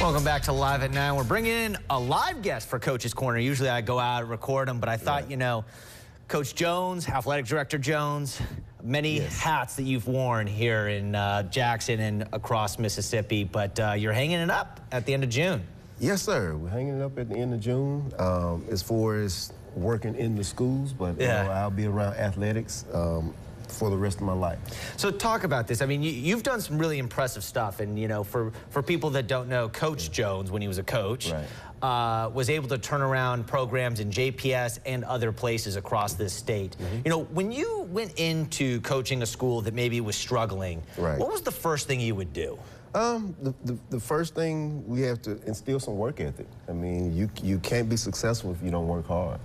Welcome back to Live at 9. We're bringing in a live guest for Coach's Corner. Usually I go out and record them, but I thought, you know, Coach Jones, Athletic Director Jones, many hats that you've worn here in Jackson and across Mississippi, but you're hanging it up at the end of June. Yes, sir. We're hanging it up at the end of June as far as working in the schools, but you know, I'll be around athletics for the rest of my life. So talk about this. I mean, you've done some really impressive stuff, and you know, for people that don't know, Coach Jones, when he was a coach, was able to turn around programs in JPS and other places across this state. You know, when you went into coaching a school that maybe was struggling, what was the first thing you would do? The first thing, we have to instill some work ethic. I mean, you can't be successful if you don't work hard.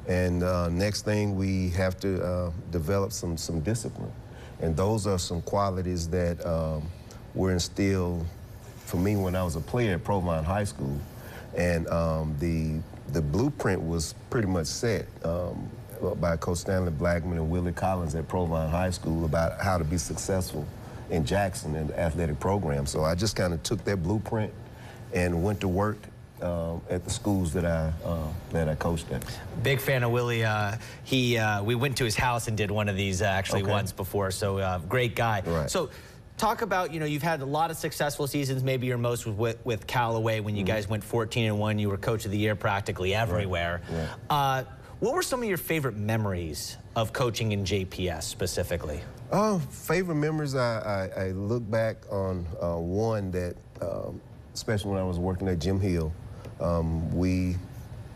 And next thing, we have to develop some discipline. And those are some qualities that were instilled for me when I was a player at Provine High School. And the blueprint was pretty much set by Coach Stanley Blackman and Willie Collins at Provine High School about how to be successful in Jackson in the athletic program. So I just kind of took that blueprint and went to work at the schools that I coached at. Big fan of Willie. We went to his house and did one of these actually once before, so great guy. So talk about, you know, you've had a lot of successful seasons. Maybe your most was with Callaway when you guys went 14-1. You were Coach of the Year practically everywhere. What were some of your favorite memories of coaching in JPS specifically? Favorite memories, I look back on one that, especially when I was working at Jim Hill, we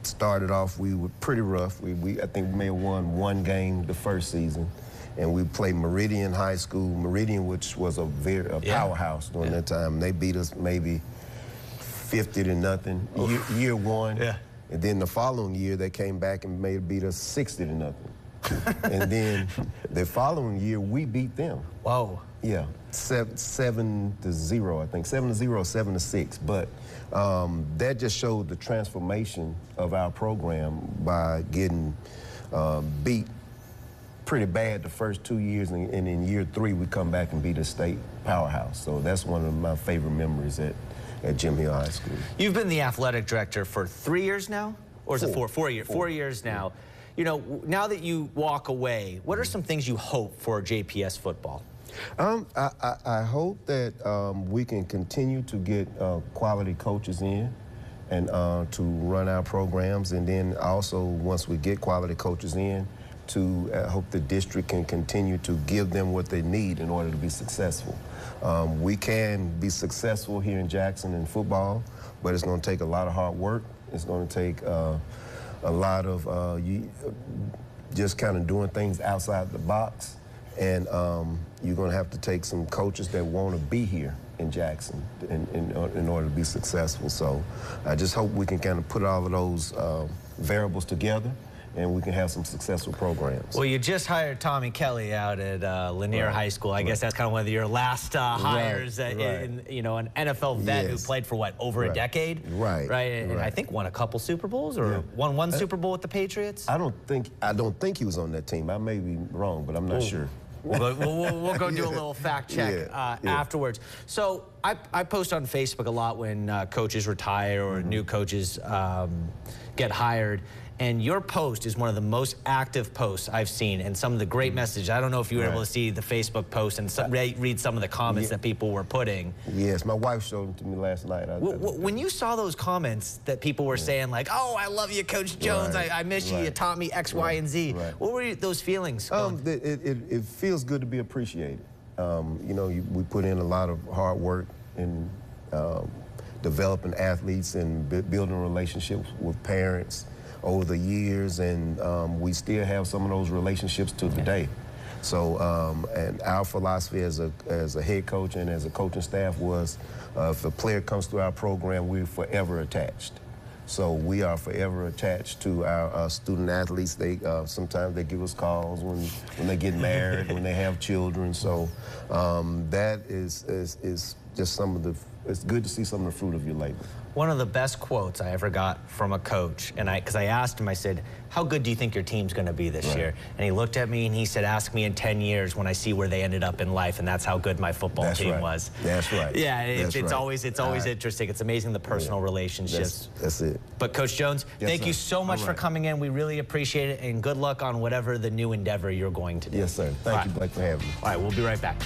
started off, we were pretty rough. I think we may have won one game the first season, and we played Meridian High School, Meridian, which was a powerhouse during that time. They beat us maybe 50-0 year one. And then the following year, they came back and beat us 60-0. And then the following year, we beat them. Wow. Yeah, 7-0, I think, 7-0, 7-6. But that just showed the transformation of our program by getting beat pretty bad the first 2 years, and in year 3 we come back and beat a state powerhouse. So that's one of my favorite memories at Jim Hill High School. You've been the athletic director for 3 years now? Or is it 4 years? 4 years now. You know, now that you walk away, what are some things you hope for JPS football? I hope that we can continue to get quality coaches in and to run our programs, and then also once we get quality coaches in, to hope the district can continue to give them what they need in order to be successful. We can be successful here in Jackson in football, but it's going to take a lot of hard work. It's going to take a lot of just kind of doing things outside the box. And you're going to have to take some coaches that want to be here in Jackson in order to be successful. So I just hope we can kind of put all of those variables together, and we can have some successful programs. Well, you just hired Tommy Kelly out at Lanier High School. I guess that's kind of one of your last hires, in, you know, an NFL vet who played for what, over a decade? And I think won a couple Super Bowls, or won one Super Bowl with the Patriots. I don't think he was on that team. I may be wrong, but I'm not sure. We'll go do a little fact check afterwards. So I post on Facebook a lot when coaches retire or new coaches get hired. And your post is one of the most active posts I've seen, and some of the great messages. I don't know if you were able to see the Facebook post and read some of the comments that people were putting. Yes, my wife showed them to me last night. When you saw those comments that people were saying, like, "Oh, I love you, Coach Jones. I miss you. You taught me X, Y, and Z." What were those feelings? It feels good to be appreciated. You know, we put in a lot of hard work in developing athletes and building relationships with parents over the years, and we still have some of those relationships to today. So, and our philosophy as a head coach and as a coaching staff was, if a player comes through our program, we're forever attached. So we are forever attached to our student athletes. They sometimes they give us calls when they get married, when they have children. So that is just it's good to see some of the fruit of your labor. One of the best quotes I ever got from a coach, and because I asked him, I said, how good do you think your team's going to be this year? And he looked at me and he said, ask me in 10 years when I see where they ended up in life, and that's how good my football team was. That's right. Yeah, it's always interesting. It's amazing the personal relationships. That's it. But Coach Jones, thank you so much for coming in. We really appreciate it, and good luck on whatever the new endeavor you're going to do. Yes, sir. Thank you, Blake, for having me. All right, we'll be right back.